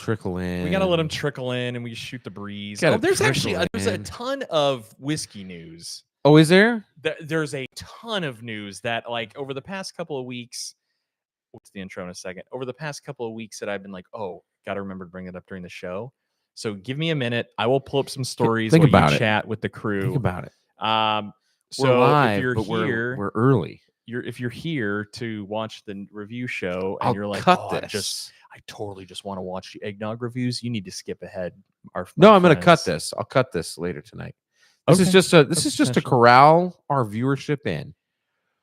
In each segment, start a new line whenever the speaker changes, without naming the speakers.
trickle in.
We got to let them trickle in and we shoot the breeze.
Gotta
There's
trickle
a
in.
ton of whiskey news.
Oh, is there?
There's a ton of news that, like, over the past couple of weeks, what's the intro in a second? Over the past couple of weeks that I've been like, oh, got to remember to bring it up during the show. So give me a minute. I will pull up some stories
Think
while
about
you
it.
chat with the crew.
Think about it.
So
we're live,
if you're
but
here,
we're early.
If you're here to watch the review show and
I'll
you're like,
cut
oh,
this.
I totally just want to watch the eggnog reviews, you need to skip ahead.
No, I'm going to cut this. I'll cut this later tonight. This is just to corral our viewership in.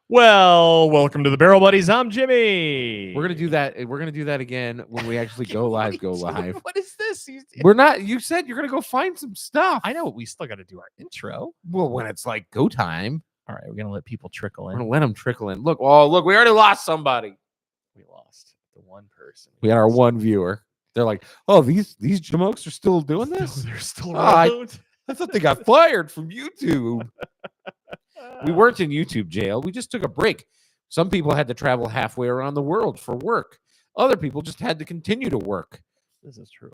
Well, welcome to the Barrel Buddies. I'm Jimmy.
We're gonna do that. We're gonna do that again when we actually go live. Go live.
What is this?
We're not. You said you're gonna go find some stuff.
I know. We still got to do our intro.
Well, when it's like go time.
All right, we're gonna let people trickle in.
We're gonna let them trickle in. Look, look, we already lost somebody.
We lost the one person.
We had our one viewer. They're like, oh, these jamokes are still doing this.
They're still around.
I thought they got fired from YouTube. We weren't in YouTube jail. We just took a break. Some people had to travel halfway around the world for work. Other people just had to continue to work.
This is true.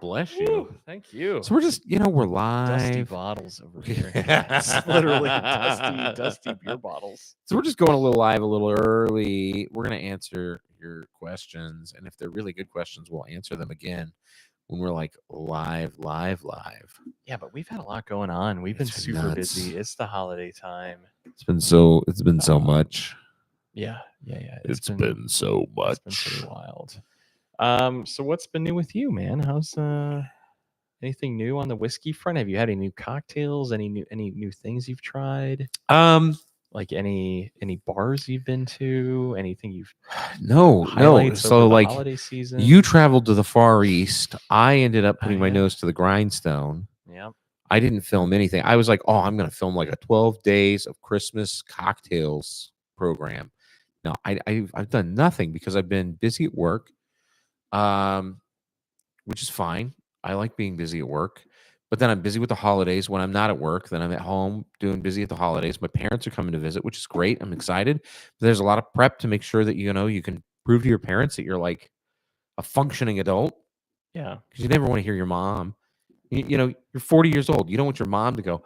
Bless you.
Thank you.
So we're just, we're live.
Dusty bottles over here. It's literally dusty beer bottles.
So we're just going a little live a little early. We're going to answer your questions. And if they're really good questions, we'll answer them again when we're like live.
Yeah, but we've had a lot going on. We've been super busy. It's the holiday time.
It's been so much.
Yeah.
It's been so much.
It's been pretty wild. So what's been new with you, man? How's anything new on the whiskey front? Have you had any new cocktails? Any new things you've tried? Like any bars you've been to? Anything you've
no. So like
holiday season?
You traveled to the Far East. I ended up putting my nose to the grindstone.
Yeah.
I didn't film anything. I was like, oh, I'm going to film like a 12 days of Christmas cocktails program. No, I've done nothing because I've been busy at work, which is fine. I like being busy at work, but then I'm busy with the holidays. When I'm not at work, then I'm at home doing busy at the holidays. My parents are coming to visit, which is great. I'm excited. But there's a lot of prep to make sure that, you can prove to your parents that you're like a functioning adult.
Yeah.
Because you never want to hear your mom. You're 40 years old. You don't want your mom to go,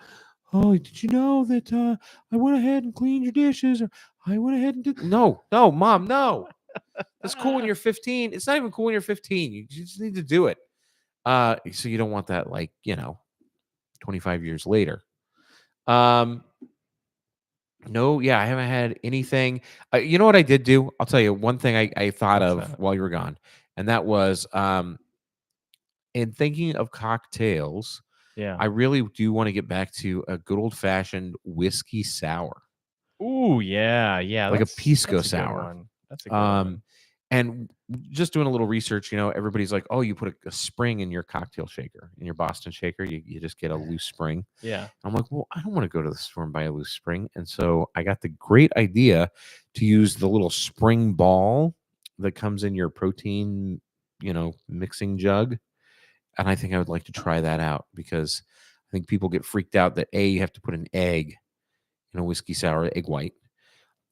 oh, did you know that I went ahead and cleaned your dishes? Or I went ahead and did. No, mom, no. That's cool when you're 15. It's not even cool when you're 15. You just need to do it. So you don't want that, 25 years later. No, yeah, I haven't had anything. You know what I did do? I'll tell you one thing I thought of while you were gone. And that was, in thinking of cocktails,
yeah,
I really do want to get back to a good old fashioned whiskey sour.
Ooh, yeah,
like a pisco sour.
That's a good one.
And just doing a little research, everybody's like, oh, you put a spring in your cocktail shaker, in your Boston shaker, you just get a loose spring.
Yeah.
I'm like, well, I don't want to go to the store and buy a loose spring. And so I got the great idea to use the little spring ball that comes in your protein, mixing jug. And I think I would like to try that out because I think people get freaked out that you have to put an egg in a whiskey sour, egg white.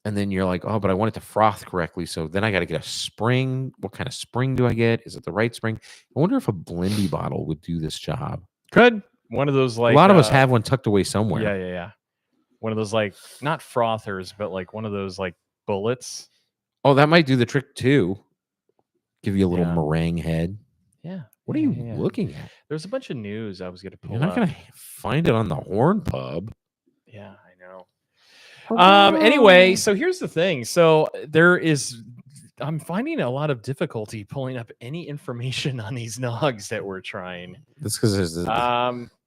And then you're like, oh, but I want it to froth correctly. So then I got to get a spring. What kind of spring do I get? Is it the right spring? I wonder if a blendy bottle would do this job.
Could. One of those
a lot of us have one tucked away somewhere.
Yeah. One of those not frothers, but one of those bullets.
Oh, that might do the trick too. Give you a little meringue head.
Yeah.
What are you looking at?
There's a bunch of news I was going to pull
You're not going to find it on the Horn Pub.
Yeah, I know. Anyway, so here's the thing. So I'm finding a lot of difficulty pulling up any information on these nogs that we're trying.
That's because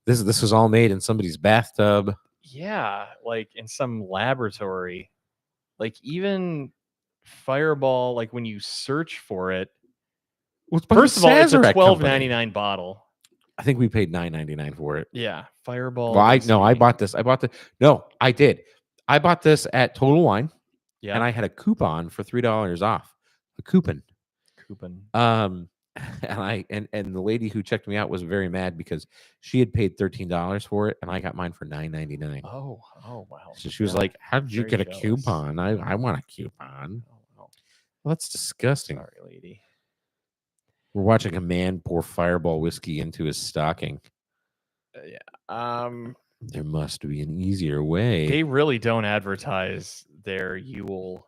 this was all made in somebody's bathtub.
Yeah, in some laboratory. Even Fireball, when you search for it.
Well,
first of all, it's a $12.99 bottle.
I think we paid $9.99 for it.
Yeah, Fireball.
Well, I bought this. No, I did. I bought this at Total Wine. Yeah, and I had a coupon for $3 off. A coupon. And the lady who checked me out was very mad because she had paid $13 for it, and I got mine for $9.99.
Oh, wow!
So she was like, "How did you get a coupon? I want a coupon."
Oh,
well, that's disgusting.
Sorry, lady.
We're watching a man pour Fireball whiskey into his stocking. There must be an easier way.
They really don't advertise their Yule.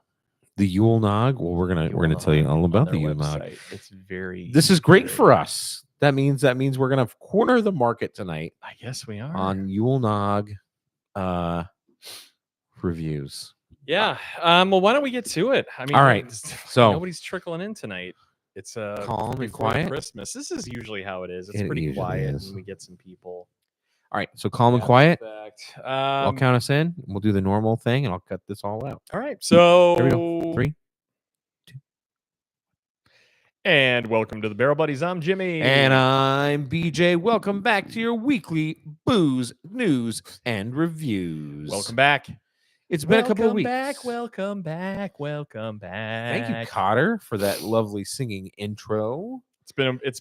The Yule Nog. Well, we're gonna tell you all about the Yule Nog.
It's very.
This is great
very-
for us. That means we're gonna corner the market tonight
I guess we are
on Yule Nog reviews.
Yeah. Well, why don't we get to it? I mean,
All right. So
nobody's trickling in tonight. It's
calm and
before
quiet.
Christmas. This is usually how it is. It's
It
pretty
usually
quiet,
is.
and we get some people.
All right, so calm and quiet.
Fact.
I'll count us in. We'll do the normal thing, and I'll cut this all out.
All right. So
Here we go. 3, 2,
and welcome to the Barrel Buddies. I'm Jimmy,
and I'm BJ. Welcome back to your weekly booze news and reviews.
welcome back.
It's been a couple of weeks.
Welcome back.
Thank you, Cotter, for that lovely singing intro.
It's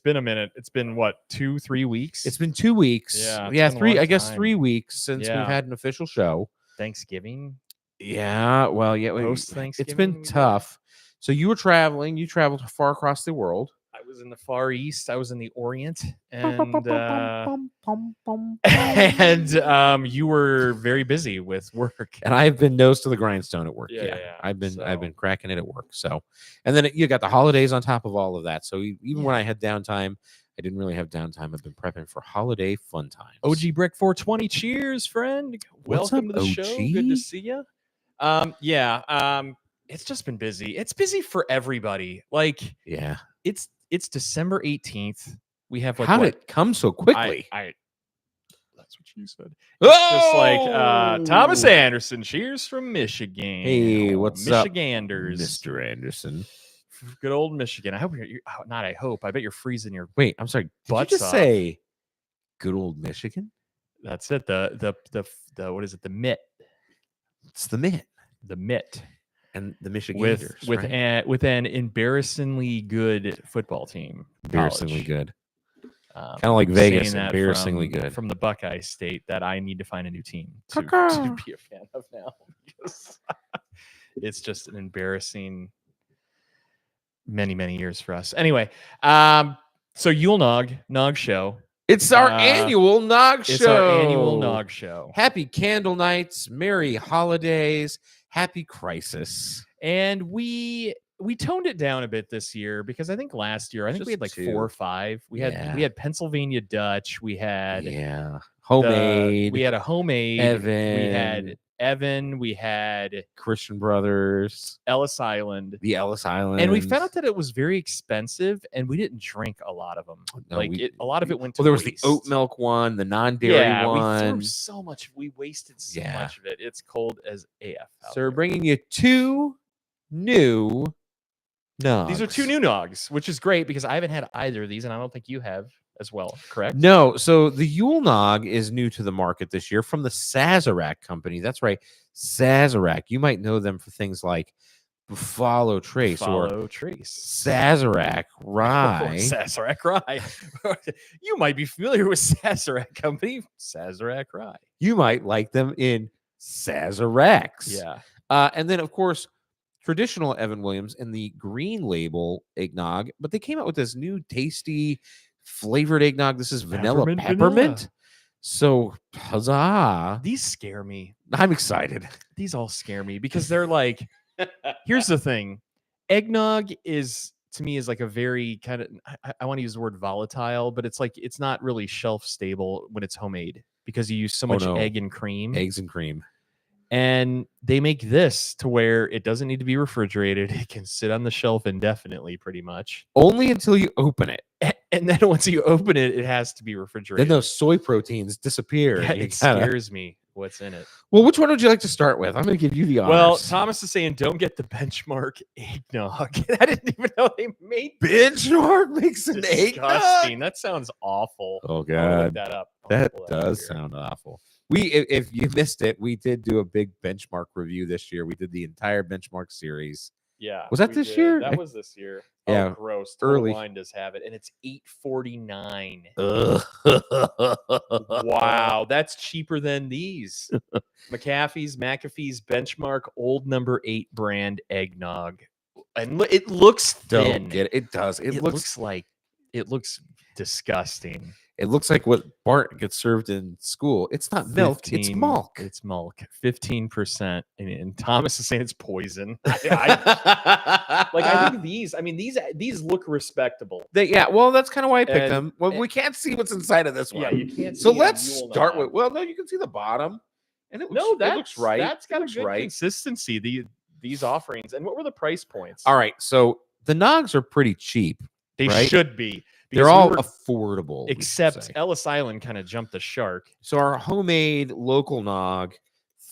been a minute. It's been what, 2-3 weeks?
It's been 2 weeks.
Yeah, it's
yeah,
been a
3.
long
I guess
time.
3 weeks since
Yeah.
we've had an official show.
Thanksgiving.
Yeah, well, yeah,
Post
it's
Thanksgiving.
been tough. So you were traveling. You traveled far across the world.
I was in the Far East. I was in the Orient, and you were very busy with work.
And I've been nose to the grindstone at work.
Yeah.
I've been
So-
cracking it at work. So, and then you got the holidays on top of all of that. So even when I had downtime, I didn't really have downtime. I've been prepping for holiday fun times.
OG Brick 420. Cheers, friend.
What's
Welcome
up,
to the show.
OG?
Good to see you. It's just been busy. It's busy for everybody. Like
Yeah.
it's December 18th. We have like
How
what?
did it come so quickly?
That's what you said. It's just like Thomas Anderson. Cheers from Michigan.
Hey, what's up,
Michiganders?
Mr. Anderson.
Good old Michigan. I hope you're not. I hope. I bet you're freezing your.
Wait, I'm sorry. Did you
Butts
just
off.
say good old Michigan?
That's it. The what is it? The mitt.
It's the Mitt
The mitt.
and the Michiganders.
With an embarrassingly good football team.
embarrassingly
college.
good.
Um,
Kind of like
saying
Vegas,
that
embarrassingly
from,
good.
from the Buckeye State that I need to find a new team to
Caw-caw.
be a fan of now because it's just an embarrassing many years for us. Anyway, so Yule Nog show.
It's our
Uh,
annual Nog Show.
It's our annual Nog show,
Happy candle nights, merry holidays, happy crisis.
and we toned it down a bit this year because I think last year we
Just
had like
2.
4 or 5. We
Yeah.
had Pennsylvania Dutch. We had
Yeah, homemade.
we had a homemade.
Evan.
We had Evan. We had
Christian Brothers,
Ellis Island.
the Ellis Island,
And we found out that it was very expensive, and we didn't drink a lot of them.
No,
A lot of it went to
Well, there was
waste.
the oat milk one, the non-dairy
yeah,
one.
we threw so much. We wasted so
Yeah.
much of it. It's cold as AF. out
So we're
there.
bringing you 2 new Nogs.
These are 2 new Nogs, which is great because I haven't had either of these, and I don't think you have as well. Correct?
No, so the Yule Nog is new to the market this year from the Sazerac company. That's right, Sazerac. You might know them for things like Buffalo Trace or
Follow Trace.
Sazerac Rye.
Sazerac Rye. You might be familiar with Sazerac Company. Sazerac Rye.
You might like them in Sazeracs.
Yeah.
And then, of course, traditional Evan Williams and the green label eggnog, but they came out with this new tasty flavored eggnog. This is vanilla
Peppermint
peppermint.
vanilla.
So, huzzah.
These scare me.
I'm excited.
These all scare me because they're like, here's the thing. Eggnog is, to me, is like a very kind of, I want to use the word volatile, but it's like, it's not really shelf stable when it's homemade because you use so much
no.
egg and cream.
Eggs and cream.
And they make this to where it doesn't need to be refrigerated. It can sit on the shelf indefinitely, pretty much.
Only until you open it.
And then once you open it, it has to be refrigerated.
Then those soy proteins disappear.
Yeah,
and you
it
gotta-
scares me what's in it.
Well, which one would you like to start with? I'm going to give you the honors.
Well, Thomas is saying don't get the benchmark eggnog. I didn't even know they made
Benchmark makes an
disgusting.
eggnog.
That sounds awful.
Oh,
I'll look
God.
that up. I'll
That
pull
does
up here.
sound awful. If you missed it, we did do a big benchmark review this year. We did the entire benchmark series.
Yeah.
Was that
we
this
did.
year?
That was this year.
Yeah,
Oh, gross. Total
early.
Wine does have it, and it's $8.49.
Ugh.
Wow, that's cheaper than these. McAfee's Benchmark Old Number 8 brand eggnog. And it looks thin.
Don't get it. It does. It
It
looks
looks like It looks disgusting.
It looks like what Bart gets served in school. It's not milk, it's
15
milk.
It's milk. 15%. And Thomas is saying it's poison. Like I think these. I mean, these look respectable.
Yeah, well, that's kind of why I picked
And-
them. Well, we can't see what's inside of this one.
Yeah, you can't.
So
see
let's
a Yule
start
nog.
with. Well, no, you can see the bottom, and it looks,
No,
it looks right.
That's got
It
a
looks
good
right.
consistency. These offerings. And what were the price points?
All right, so the Nogs are pretty cheap.
They
right?
should be.
They're
because
all
we were-
affordable, we should
except
say.
Ellis Island kind of jumped the shark.
So our homemade local Nog,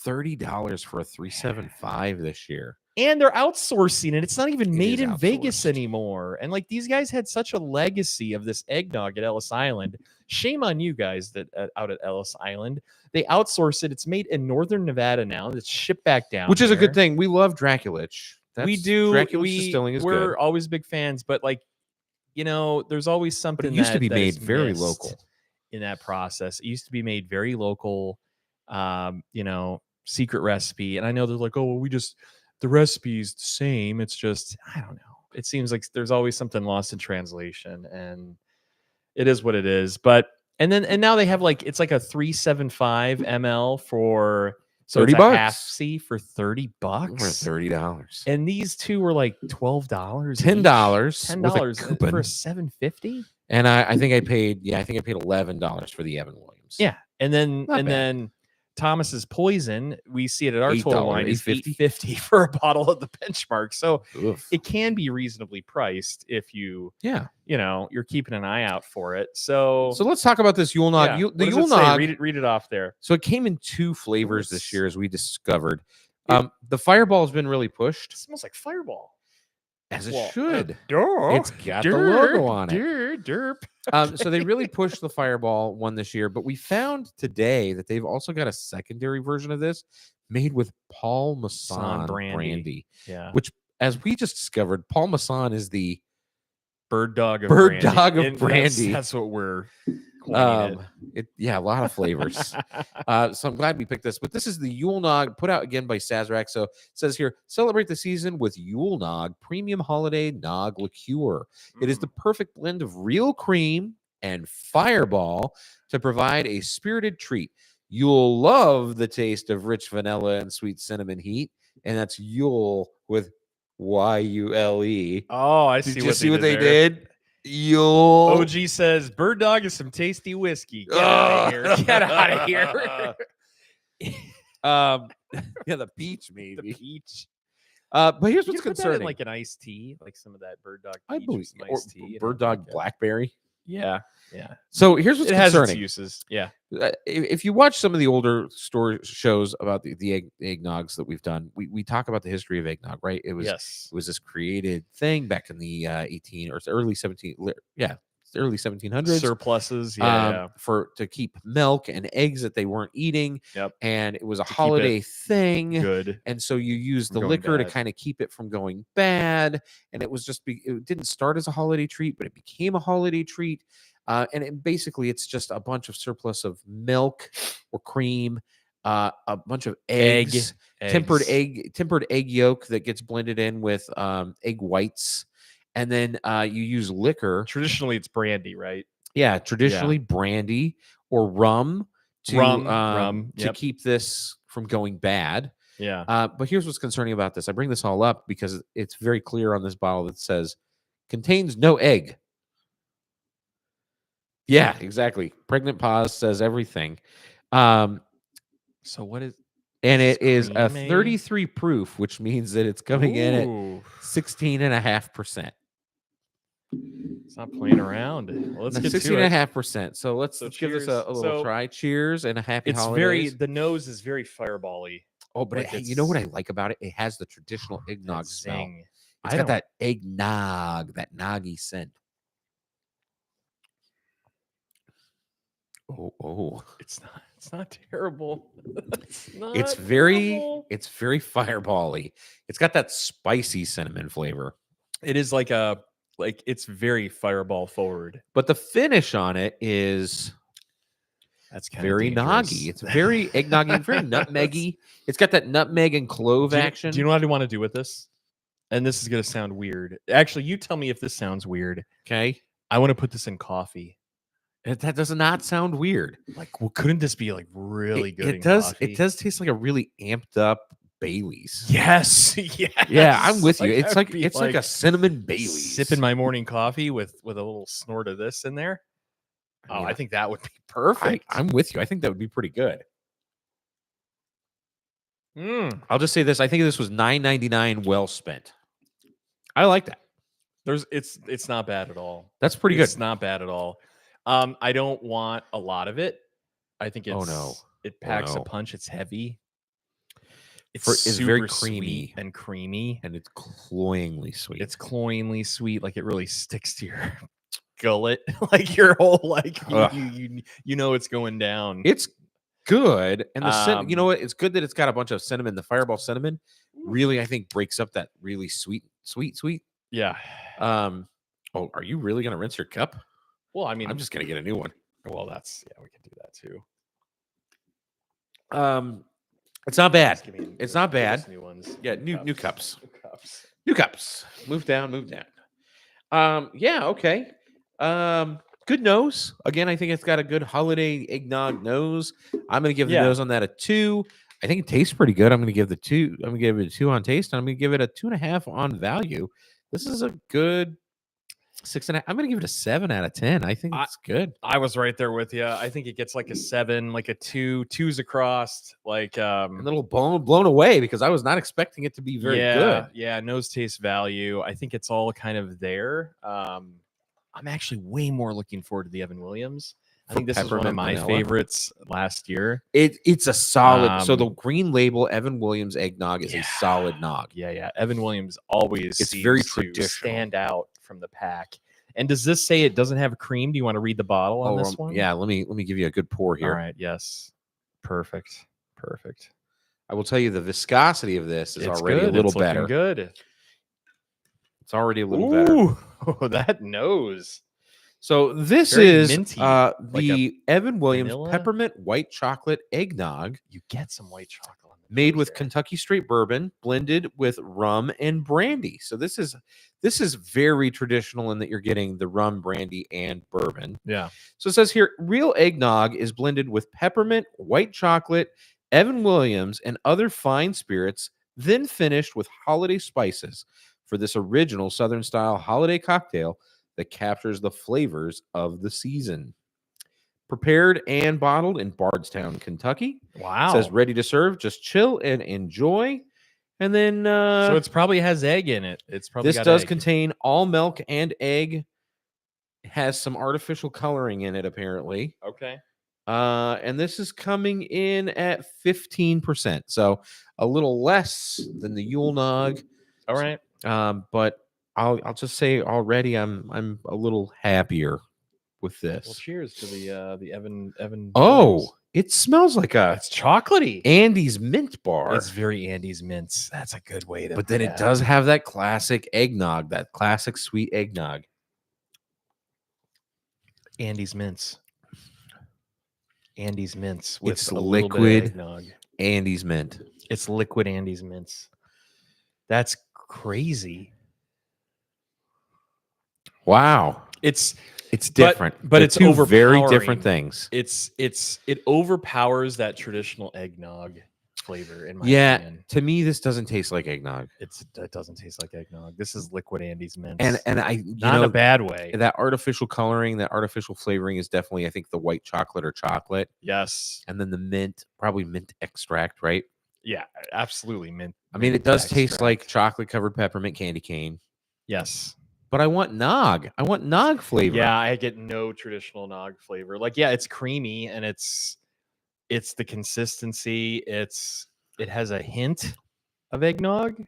$30 for a 375 this year.
And they're outsourcing it. It's not even
It
made
is
in Vegas
outsourced.
anymore. And like these guys had such a legacy of this eggnog at Ellis Island. Shame on you guys that out at Ellis Island. They outsource it. It's made in Northern Nevada now. It's shipped back down.
Which is a good
here.
thing. We love Draculich.
We do.
Draculich Distilling is
We're
good.
always big fans, but like, there's always something
But it used to
that-
be
that
made
is
very
missed
local.
in that process. It used to be made very local, secret recipe. And I know they're like, oh, well, the recipe's the same. It's just, I don't know. It seems like there's always something lost in translation, and it is what it is. But and now they have it's like a 375 ml for
$30
it's a half C for $30.
For $30.
And these two were like $12,
$10
$10
with a coupon.
for a 750.
And I think I paid $11 for the Evan Williams.
Yeah, and then
Not bad.
then Thomas's Poison, we see it at our total
$8,
line is
$8.50.
$8.50 for a bottle of the benchmark. So
Oof.
it can be reasonably priced if you're keeping an eye out for it. So
So let's talk about this Yule Nog.
yeah.
The
What does
Yule
it say?
Nog.
Read it off there.
So it came in two flavors this
Nice.
year, as we discovered.
It-
The Fireball has been really
It
pushed,
smells like Fireball.
as it
Well,
should.
Derp,
It's got the logo on it.
Derp.
So they really pushed the Fireball one this year, but we found today that they've also got a secondary version of this made with Paul Masson brandy,
Yeah.
which, as we just discovered, Paul Masson is the
Bird dog of
Bird
brandy.
dog of
And
brandy.
That's what we're coining
a lot of flavors.
it.
So I'm glad we picked this. But this is the Yule Nog, put out again by Sazerac. So it says here, celebrate the season with Yule Nog, premium holiday Nog liqueur. It is the perfect blend of real cream and Fireball to provide a spirited treat. You'll love the taste of rich vanilla and sweet cinnamon heat. And that's Yule with Y-U-L-E.
Oh, I
Did
see.
you see what they
there.
did? Yule.
OG says Bird Dog is some tasty whiskey. Get out of here. Get out of here.
Yeah, the peach maybe.
The peach.
But here's
You
what's
could put that in
concerning.
like an iced tea, like some of that Bird Dog.
I
peach or
believe,
some
or
iced tea,
Bird Dog
Yeah.
Blackberry.
Yeah.
So here's what's
It has its
concerning.
uses. Yeah.
If you watch some of the older store shows about the eggnogs that we've done, we talk about the history of eggnog, right? It was
Yes.
this created thing back in the 18 or early 1700s.
Surpluses. Yeah.
To keep milk and eggs that they weren't eating.
Yep.
And it was a
keep it
holiday thing.
Good.
And so you use
From
the
going
liquor to
bad.
kind of keep it from going bad. And it was just, it didn't start as a holiday treat, but it became a holiday treat. Basically, it's just a bunch of surplus of milk or cream, a bunch of eggs, tempered egg yolk that gets blended in with egg whites. And then you use liquor.
Traditionally, it's brandy, right?
Yeah, traditionally brandy or rum to
Rum,
to
yep.
keep this from going bad.
Yeah.
But here's what's concerning about this. I bring this all up because it's very clear on this bottle that says contains no egg. Yeah, exactly. Pregnant pause says everything.
So what is?
And
Is
it is a
creamy?
33 proof, which means that it's coming in at
Ooh,
16.5%.
it's not playing around. Well, let's get to it.
16.5%. So let's give this
cheers.
a little
So,
try. Cheers and a happy
It's
holidays.
the nose is very fireball-y.
Oh, but
like
you know what I
it's-
like about it? It has the traditional
That
eggnog smell.
zing.
It's
I
got
don't-
that eggnog, that noggy scent. Oh.
It's not terrible.
It's very fireball-y. It's got that spicy cinnamon flavor.
It is it's very fireball forward.
But the finish on it is
That's kind
very
of
noggy. It's very eggnoggy, very nutmeggy. It's got that nutmeg and clove action.
Do you know what I want to do with this? And this is going to sound weird. Actually, you tell me if this sounds weird.
Okay.
I want to put this in coffee.
That does not sound weird.
Like, well, couldn't this be like really good?
It
in
does.
Coffee?
It does taste like a really amped up Baileys.
Yes. Yes.
Yeah, I'm with you.
Like,
It's
I
like
would be,
it's like a cinnamon Baileys.
sipping my morning coffee with a little snort of this in there.
I mean,
I think that would be perfect.
I'm with you. I think that would be pretty good.
I'll
just say this. I think this was $9.99 well spent. I like that.
It's not bad at all.
That's pretty good.
It's not bad at all. I don't want a lot of it. I think it packs a punch. It's heavy. It's
very
creamy and creamy,
and it's cloyingly sweet.
It's cloyingly sweet. Like it really sticks to your gullet, like your whole like you know it's going down.
It's good, and the you know what? It's good that it's got a bunch of cinnamon. The Fireball cinnamon really, I think, breaks up that really sweet.
Yeah.
Oh, are you really gonna rinse your cup?
Well, I mean,
I'm just gonna get a new one.
Well, we can do that too.
It's not bad. It's not bad.
New ones.
Yeah, new cups. New cups. Move down. Yeah, okay. Good nose. Again, I think it's got a good holiday eggnog nose. I'm gonna give the nose on that a 2. I think it tastes pretty good. I'm gonna give it a 2 on taste, and I'm gonna give it a 2.5 on value. This is a good 6.5. I'm gonna give it a 7 out of 10. I think it's good.
I was right there with you. I think it gets like a 7, like a 2, 2's across, like
a little blown away because I was not expecting it to be very good.
Yeah, nose taste value. I think it's all kind of there. I'm actually way more looking forward to the Evan Williams. I think this is one of my favorites last year.
It's a solid. So the green label Evan Williams eggnog is a solid nog.
Yeah. Evan Williams always seems
very
to
traditional.
Stand out from the pack. And does this say it doesn't have cream? Do you want to read the bottle on this one?
Yeah, let me give you a good pour here.
All right. Yes. Perfect.
I will tell you the viscosity of this is already a little better.
Good.
It's already a little better.
Oh, that nose.
So this
Very
is
minty,
the Evan Williams
vanilla?
peppermint white chocolate eggnog.
You get some white chocolate on the
made
nose
with
there.
Kentucky straight bourbon, blended with rum and brandy. So this is very traditional in that you're getting the rum, brandy, and bourbon.
Yeah.
So it says here, real eggnog is blended with peppermint, white chocolate, Evan Williams, and other fine spirits, then finished with holiday spices for this original Southern style holiday cocktail that captures the flavors of the season. Prepared and bottled in Bardstown, Kentucky.
Wow.
It says ready to serve. Just chill and enjoy. And then
so it's probably has egg in it. It's probably
this does contain all milk and egg. It has some artificial coloring in it, apparently.
Okay.
And this is coming in at 15%. So a little less than the Yule nog.
All right.
But I'll just say already I'm a little happier with this.
Well, cheers to the Evan.
Oh,
Williams.
it smells like
It's chocolatey.
Andy's mint bar.
It's very Andy's mints. That's a good way to.
But then it does have that classic eggnog, that classic sweet eggnog.
Andy's mints. Andy's mints with
It's
a little
liquid
bit of eggnog.
Andy's mint.
It's liquid Andy's mints. That's crazy.
Wow.
It's
different,
but it's
two very
overpowering.
different things.
It overpowers that traditional eggnog flavor in my opinion.
To me, this doesn't taste like eggnog.
It doesn't taste like eggnog. This is liquid Andy's mints,
and I
not in a bad way.
That artificial coloring, that artificial flavoring is definitely, I think, the white chocolate or chocolate.
Yes,
and then the mint, probably mint extract, right?
Yeah, absolutely mint.
I mean, it does taste like chocolate covered peppermint candy cane.
Yes.
But I want nog. I want nog flavor.
Yeah, I get no traditional nog flavor. Like, yeah, it's creamy and it's the consistency. It has a hint of eggnog,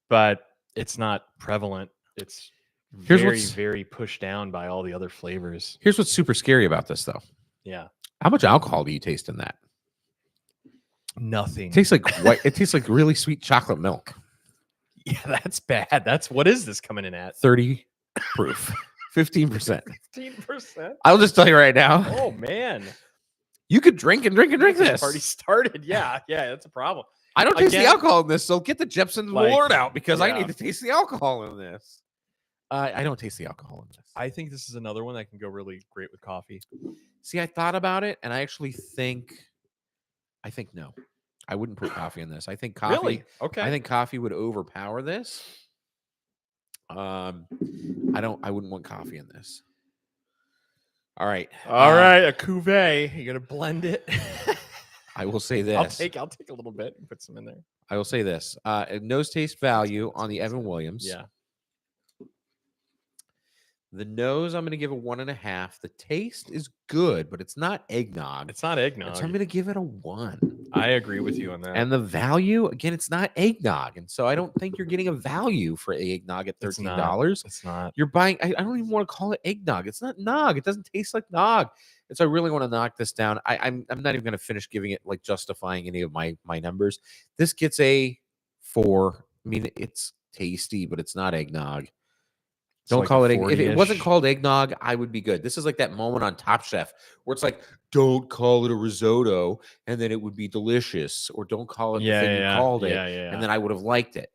but it's not prevalent. It's very pushed down by all the other flavors.
Here's what's super scary about this, though.
Yeah.
How much alcohol do you taste in that?
Nothing.
It tastes like white. It tastes like really sweet chocolate milk.
Yeah, that's bad. What is this coming in at?
30 proof. 15%.
15%.
I'll just tell you right now.
Oh man.
You could drink this.
Party started. Yeah, that's a problem.
I don't taste the alcohol in this, so get the Jepson Lord out because I need to taste the alcohol in this. I don't taste the alcohol in this.
I think this is another one that can go really great with coffee.
See, I thought about it, and I actually think no. I wouldn't put coffee in this. I think coffee.
Really? Okay.
I think coffee would overpower this. I wouldn't want coffee in this. All right.
All right, a cuvee. You gotta blend it.
I will say this.
I'll take a little bit and put some in there.
I will say this. Nose taste value on the Evan Williams.
Yeah.
The nose, I'm going to give a 1.5. The taste is good, but it's not eggnog.
It's not eggnog.
So I'm going to give it a 1.
I agree with you on that.
And the value, again, it's not eggnog. And so I don't think you're getting a value for eggnog at $13.
It's not.
You're buying, I don't even want to call it eggnog. It's not nog. It doesn't taste like nog. And so I really want to knock this down. I'm not even going to finish giving it, like, justifying any of my numbers. This gets a 4. I mean, it's tasty, but it's not eggnog. Don't call it eggnog. If it wasn't called eggnog, I would be good. This is like that moment on Top Chef where it's like, don't call it a risotto, and then it would be delicious. Or don't call it the thing you called it, and then I would have liked it.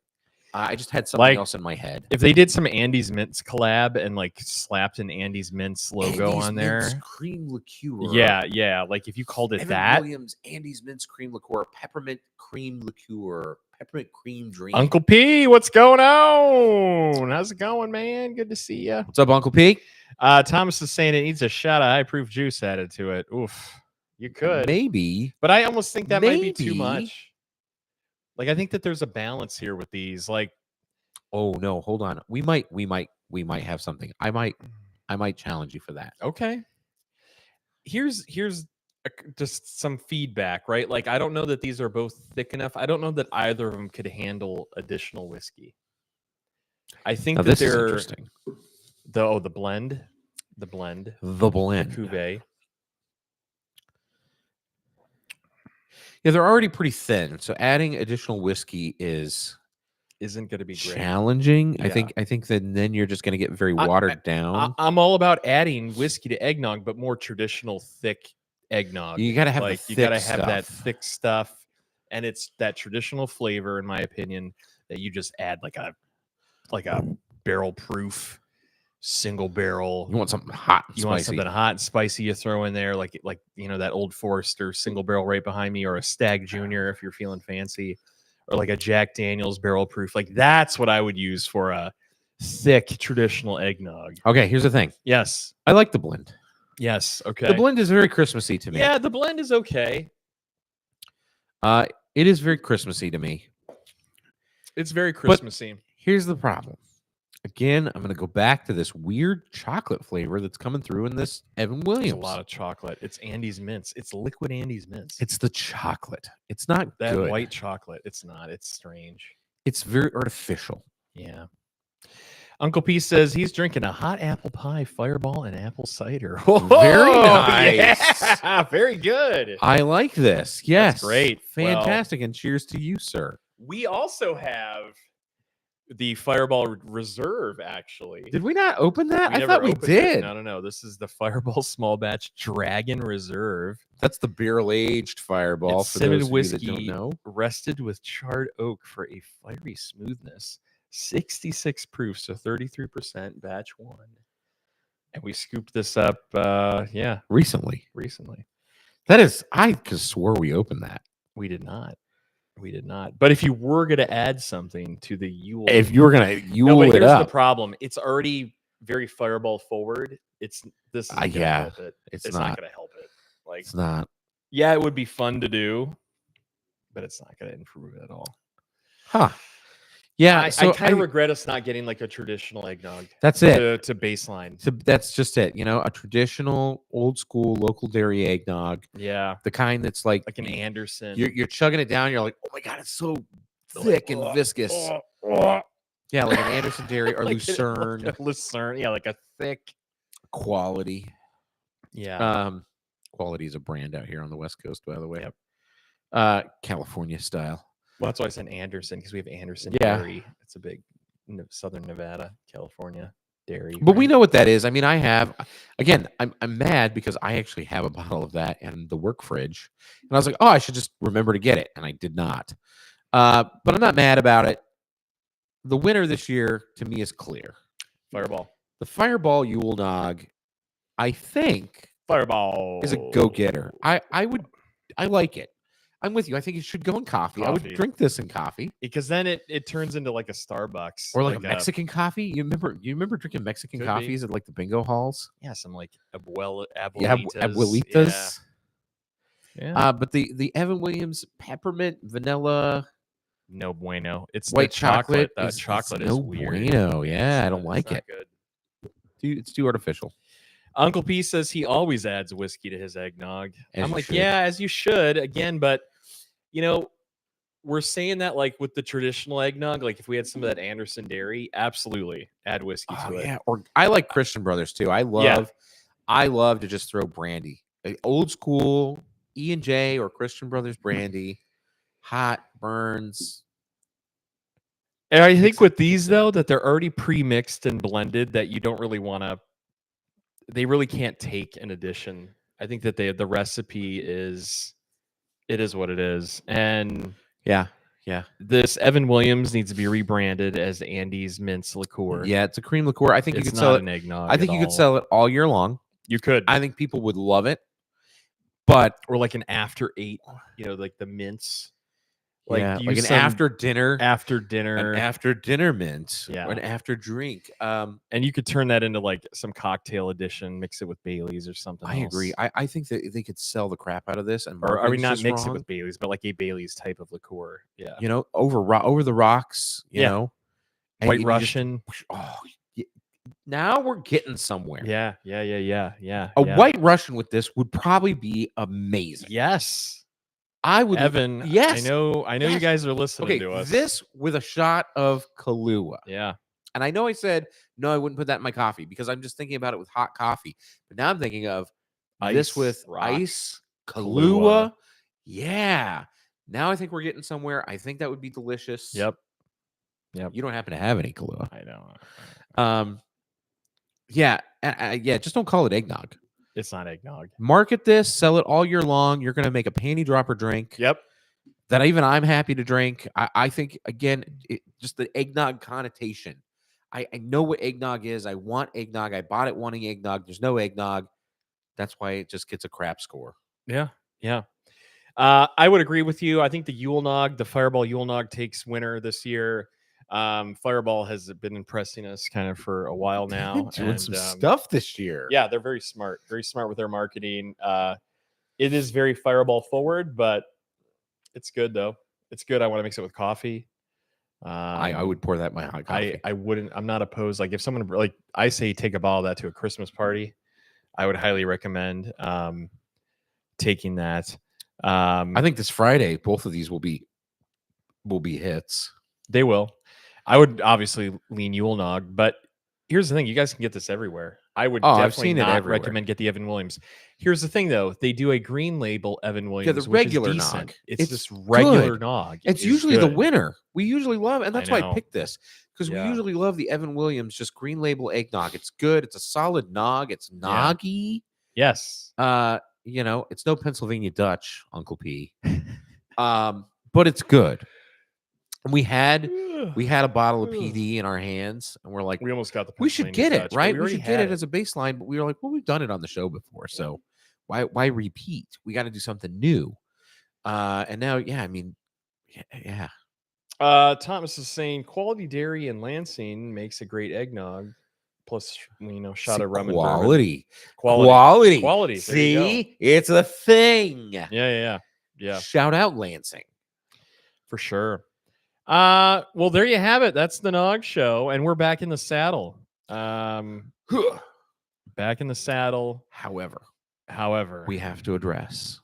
I just had something else in my head.
If they did some Andy's Mints collab and like slapped an Andy's Mints logo on there.
Mints cream liqueur.
Yeah. Like if you called it
Evan Williams, Andy's Mints cream liqueur, peppermint cream liqueur, peppermint cream dream.
Uncle P, what's going on? How's it going, man? Good to see you.
What's up, Uncle P?
Thomas is saying it needs a shot of high-proof juice added to it. Oof. You could.
Maybe.
But I almost think that might be too much. Like, I think that there's a balance here with these. Like,
oh no, hold on. We might have something. I might challenge you for that.
Okay. Here's just some feedback, right? Like, I don't know that these are both thick enough. I don't know that either of them could handle additional whiskey. I think that they're
interesting.
The blend, the cuvee.
Yeah, they're already pretty thin, so adding additional whiskey
isn't going to be great.
Challenging. Yeah. I think that then you're just going to get very watered down.
I'm all about adding whiskey to eggnog, but more traditional thick eggnog.
You got to have
that thick stuff, and it's that traditional flavor, in my opinion, that you just add like a barrel proof single barrel.
You want something hot and spicy.
Want something hot and spicy you throw in there, like that Old Forester single barrel right behind me, or a Stag Junior if you're feeling fancy, or like a Jack Daniel's barrel proof. Like, that's what I would use for a thick traditional eggnog.
Okay, here's the thing.
Yes,
I like the blend.
Yes, okay.
The blend is very Christmassy to me.
Yeah, the blend is okay.
It is very Christmassy to me.
It's very Christmassy.
But here's the problem. Again, I'm going to go back to this weird chocolate flavor that's coming through in this Evan Williams.
It's a lot of chocolate. It's Andy's Mints. It's liquid Andy's Mints.
It's the chocolate. It's not
that
good.
White chocolate. It's not. It's strange.
It's very artificial.
Yeah. Uncle P says he's drinking a hot apple pie, Fireball, and apple cider.
Very nice.
Yeah, very good.
I like this. Yes.
That's great.
Fantastic. And cheers to you, sir.
We also have the Fireball Reserve, actually.
Did we not open that? I thought we did.
No. This is the Fireball Small Batch Dragon Reserve.
That's the barrel-aged Fireball,
it's
for those of
whiskey
you that don't know.
Rested with charred oak for a fiery smoothness. 66 proof, so 33% batch 1. And we scooped this up,
recently. That is, I could swore we opened that.
We did not. But if you were going to add something to the Yule,
if you were going to Yule it up,
the problem. It's already very Fireball forward. This is help it. It's not going to help it. Like,
it's not.
Yeah, it would be fun to do, but it's not going to improve it at all.
Huh. Yeah,
I kind of regret us not getting like a traditional eggnog.
That's it.
To baseline.
That's just it. A traditional, old school, local dairy eggnog.
Yeah,
the kind that's like
an Anderson.
You're chugging it down. You're like, oh my god, it's so thick and viscous. Yeah, like an Anderson dairy or Lucerne.
Lucerne. Yeah, like a thick
quality.
Yeah.
Quality is a brand out here on the West Coast, by the way.
Yep.
California style.
Well, that's why I said Anderson, because we have Anderson Dairy. It's a big Southern Nevada, California dairy.
But we know what that is. I mean, I'm mad because I actually have a bottle of that in the work fridge. And I was like, oh, I should just remember to get it. And I did not. But I'm not mad about it. The winner this year, to me, is clear.
Fireball.
The Fireball Yule Nog, I think,
Fireball
is a go-getter. I like it. I'm with you. I think it should go in coffee. I would drink this in coffee.
Because then it turns into like a Starbucks.
Or like a Mexican coffee. You remember drinking Mexican coffees at like the bingo halls?
Yeah, some like abuelitas.
Yeah, abuelitas.
Yeah.
But the Evan Williams peppermint vanilla
no bueno. It's
white
the chocolate.
chocolate.
That chocolate
is
no
weird.
bueno.
Yeah, I don't like it.
Good.
It's too artificial.
Uncle P says he always adds whiskey to his eggnog. I'm like,
should.
yeah, as you should. Again, but we're saying that like with the traditional eggnog, like if we had some of that Anderson dairy, absolutely add whiskey to it.
Yeah, or I like Christian Brothers too. I love to just throw brandy, old school E&J or Christian Brothers brandy, hot burns.
And I think with these though, that they're already pre-mixed and blended, that you don't really want to. They really can't take an addition. I think that the recipe is what it is, and
yeah.
This Evan Williams needs to be rebranded as Andy's Mince Liqueur.
Yeah, it's a cream liqueur. I think
it's
you could sell it.
An eggnog.
I think you could sell it all year long.
You could.
I think people would love it, but
or like an after 8, like the mince. Like,
like an after dinner mint,
yeah,
or an after drink.
And you could turn that into like some cocktail edition, mix it with Baileys or something.
I agree. I think that they could sell the crap out of this, and
or not mix it with Baileys, but like a Baileys type of liqueur. Yeah,
over the rocks. You know,
White Russian.
Now we're getting somewhere.
Yeah.
A White Russian with this would probably be amazing.
Yes.
I would,
Evan.
Yes,
I know. You guys are listening to us.
This with a shot of Kahlua.
Yeah,
and I know I said no, I wouldn't put that in my coffee because I'm just thinking about it with hot coffee. But now I'm thinking of this with ice Kahlua. Yeah. Now I think we're getting somewhere. I think that would be delicious.
Yep.
You don't happen to have any Kahlua.
I know.
Yeah. Just don't call it eggnog.
It's not eggnog.
Market this, sell it all year long. You're going to make a panty dropper drink.
Yep.
That even I'm happy to drink. I think, again, just the eggnog connotation. I know what eggnog is. I want eggnog. I bought it wanting eggnog. There's no eggnog. That's why it just gets a crap score.
Yeah. I would agree with you. I think the Yule Nog, the Fireball Yule Nog takes winner this year. Fireball has been impressing us kind of for a while now.
Doing some stuff this year.
Yeah, they're very smart with their marketing. It is very Fireball forward, but it's good though. It's good. I want to mix it with coffee.
I would pour that in my hot coffee.
I wouldn't. I'm not opposed. Like if someone I say take a bottle of that to a Christmas party, I would highly recommend taking that.
I think this Friday both of these will be hits.
They will. I would obviously lean Yule Nog, but here's the thing: you guys can get this everywhere. I would definitely not recommend get the Evan Williams. Here's the thing, though: they do a green label Evan Williams,
the regular
which is decent.
nog.
It's just regular nog.
It's usually the winner. We usually love, and that's why I picked this because we usually love the Evan Williams, just green label eggnog. It's good. It's a solid nog. It's noggy.
Yes.
It's no Pennsylvania Dutch, Uncle P. But it's good. And we had a bottle of PD in our hands, and we're like,
we almost got the.
We should get it, right? We should get it as a baseline, but we were like, well, we've done it on the show before, so why repeat? We got to do something new. And now, yeah.
Thomas is saying quality dairy in Lansing makes a great eggnog. Plus, shot of rum and bourbon.
Quality. See, it's a thing.
Yeah.
Shout out Lansing
for sure. Well, there you have it. That's the Nog Show, and we're back in the saddle. Back in the saddle. However,
we have to address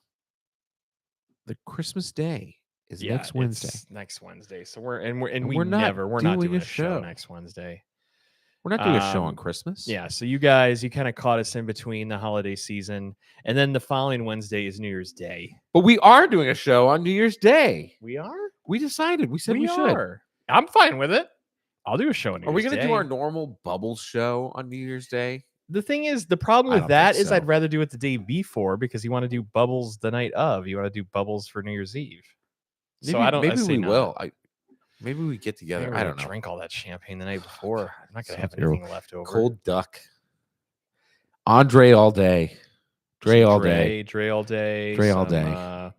the Christmas Day is next Wednesday.
Next Wednesday. So we're not doing a show next Wednesday.
We're not doing a show on Christmas.
Yeah. So you kind of caught us in between the holiday season, and then the following Wednesday is New Year's Day.
But we are doing a show on New Year's Day.
We are.
We decided. We said we should.
I'm fine with it. I'll do a show on New Year's Day.
Are we going to do our normal Bubbles show on New Year's Day?
The thing is, the problem with that is I'd rather do it the day before because you want to do Bubbles the night of. You want to do Bubbles for New Year's Eve.
Maybe we will. Maybe we get together.
Maybe
I
we
don't know.
drank all that champagne the night before. I'm not gonna have
So terrible.
anything left over.
Cold duck. Andre all day. Dre
Some
all day.
Dre all day.
Dre all
some,
day.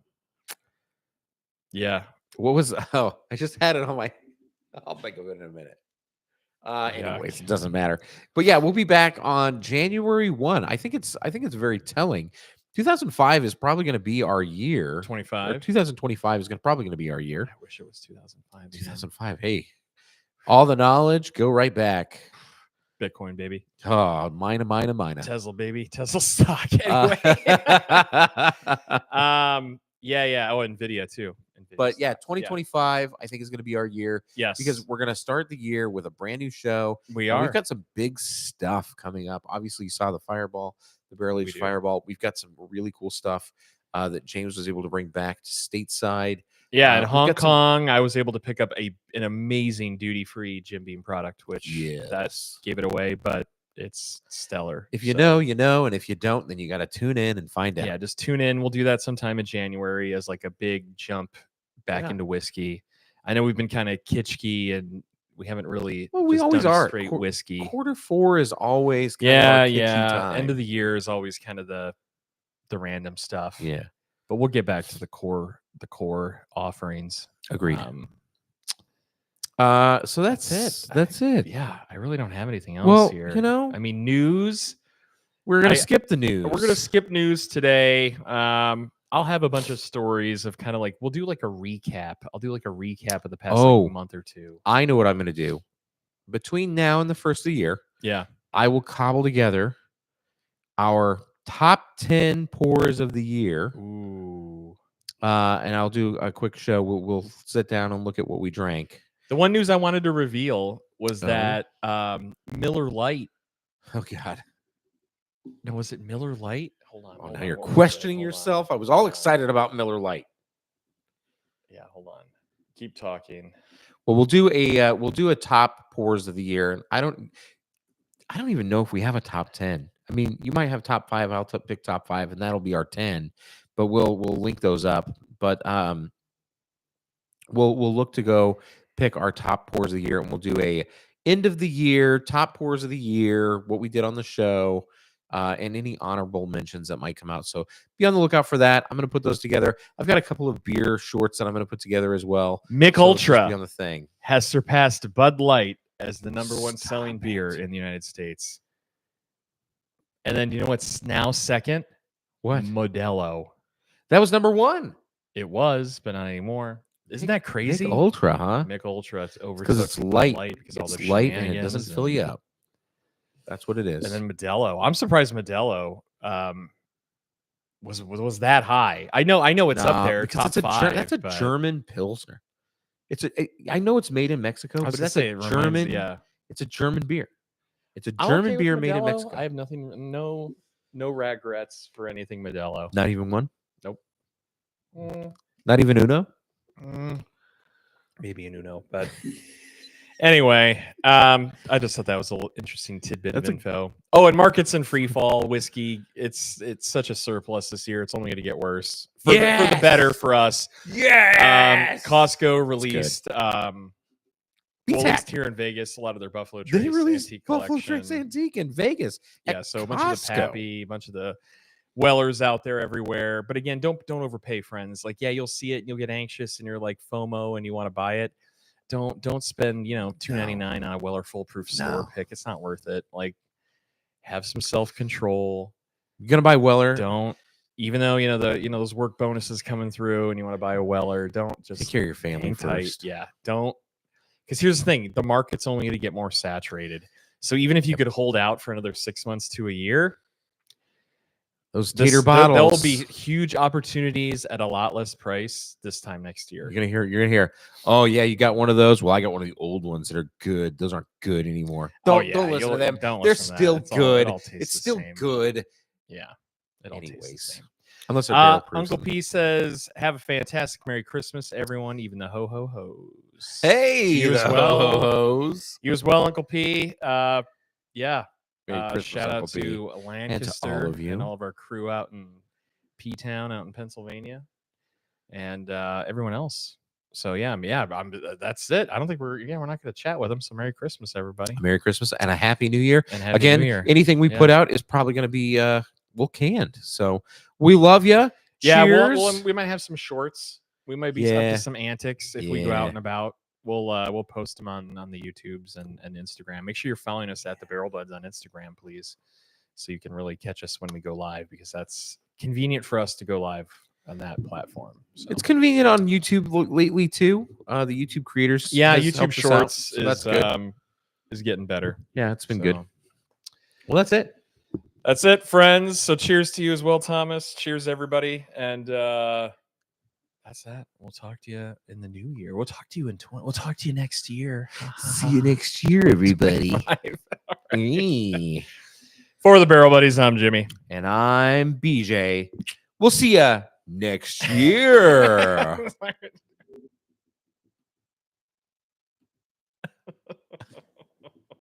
Yeah.
What was? Oh, I just had it on my. I'll think of it in a minute. Anyways, it doesn't matter. But yeah, we'll be back on January 1. I think it's very telling. 2005 is probably going to be our year.
25.
2025 is probably going to be our year.
I wish it was 2005.
2005. Hey, all the knowledge, go right back.
Bitcoin, baby.
Oh, mine.
Tesla, baby. Tesla stock. Anyway. Yeah. Oh, Nvidia too.
But yeah, 2025, I think, is going to be our year.
Yes.
Because we're going to start the year with a brand new show.
We are.
We've got some big stuff coming up. Obviously, you saw the Fireball, the barrel-aged Fireball. We've got some really cool stuff that James was able to bring back to stateside.
Yeah, in Hong Kong, I was able to pick up an amazing duty-free Jim Beam product, which that gave it away, but it's stellar.
If you know, you know, and if you don't, then you got to tune in and find out.
Yeah, just tune in. We'll do that sometime in January as like a big jump back into whiskey. I know we've been kind of kitschy and we haven't really.
Well, we always are
straight whiskey.
Q4 is always kind of our kitschy time.
End of the year is always kind of the random stuff.
Yeah,
but we'll get back to the core offerings.
Agreed. So that's it. That's it.
Yeah, I really don't have anything else here.
You know,
I mean, news.
We're gonna skip the news.
We're gonna skip news today. I'll have a bunch of stories of kind of like we'll do like a recap. I'll do like a recap of the past month or two.
I know what I'm gonna do. Between now and the first of the year, I will cobble together our top 10 pours of the year.
Ooh.
And I'll do a quick show. We'll sit down and look at what we drank.
The one news I wanted to reveal was that Miller Lite.
Oh God.
No, was it Miller Lite? Hold on.
Now you're questioning yourself. I was all excited about Miller Lite.
Yeah, hold on. Keep talking.
Well, we'll do a top pours of the year. And I don't even know if we have a top 10. I mean, you might have top 5. I'll pick top 5, and that'll be our 10. But we'll link those up. But we'll look to go pick our top pours of the year, and we'll do a end of the year top pours of the year, what we did on the show, and any honorable mentions that might come out. So be on the lookout for that. I'm going to put those together. I've got a couple of beer shorts that I'm going to put together as well.
Mick Ultra
be on the thing.
Has surpassed Bud Light as the number one selling beer in the United States. And then you know what's now second?
What?
Modelo.
That was number 1.
It was, but not anymore. Isn't that crazy?
Mick Ultra, huh?
Mick Ultra. It's over
because it's light.
Because all the
light and it doesn't fill you up. That's what it is.
And then Modelo. I'm surprised Modelo was that high. I know it's up there.
Because
top 5.
That's a German Pilsner. I know it's made in Mexico, but that's a German. It's a German beer. It's a German beer made in Mexico.
I have nothing. No regrets for anything Modelo.
Not even one.
Nope.
Not even Uno.
Maybe an Uno, but anyway, I just thought that was a little interesting tidbit of info. Oh, and markets and free fall whiskey. It's such a surplus this year. It's only going to get worse for the better for us.
Yes.
Costco released. Well, at least here in Vegas, a lot of their Buffalo Trace
they released
Antique
Buffalo
collection.
Trace Antique in Vegas.
Yeah, so a bunch of the Pappy, a bunch of the Wellers out there everywhere. But again, don't overpay, friends. Like, yeah, you'll see it and you'll get anxious and you're like FOMO and you want to buy it. Don't spend $2.99 on a Weller foolproof store pick. It's not worth it. Like, have some self-control.
You're gonna buy Weller.
Don't, even though those work bonuses coming through and you want to buy a Weller, don't just
take care of your family first.
Yeah, don't. Because here's the thing, the market's only going to get more saturated. So even if you could hold out for another 6 months to a year,
those tater bottles,
there will be huge opportunities at a lot less price this time next year.
You're gonna hear. Oh yeah, you got one of those. Well, I got one of the old ones that are good. Those aren't good anymore. Don't listen to them. They're still good. It's still good.
Yeah.
Anyways. Unless they're
Uncle P says, "Have a fantastic Merry Christmas, everyone, even the ho ho hos."
Hey,
you as well.
Ho hos.
You as well, Uncle P. Yeah.
Uncle
Shout out
P.
to Lancaster
and to all of you
and all of our crew out in P-Town, out in Pennsylvania, and everyone else. So yeah, that's it. I don't think we're not going to chat with them. So Merry Christmas, everybody,
Merry Christmas and a Happy New Year.
and Happy
Again,
New Year.
anything we put out is probably going to be canned. So we love you.
Yeah,
Cheers.
we might have some shorts. We might be up to some antics if we go out and about. We'll post them on the YouTubes and Instagram. Make sure you're following us at the Barrel Buds on Instagram, please, so you can really catch us when we go live, because that's convenient for us to go live on that platform. So.
It's convenient on YouTube lately too. The YouTube creators,
YouTube Shorts
so that's good.
Is getting better.
Yeah, it's been good. Well, that's it.
That's it, friends. So cheers to you as well, Thomas. Cheers, everybody, and that's that. We'll talk to you in the new year. We'll talk to you we'll talk to you next year.
See you next year, everybody.
Right. For the Barrel Buddies, I'm Jimmy.
And I'm BJ. We'll see ya next year.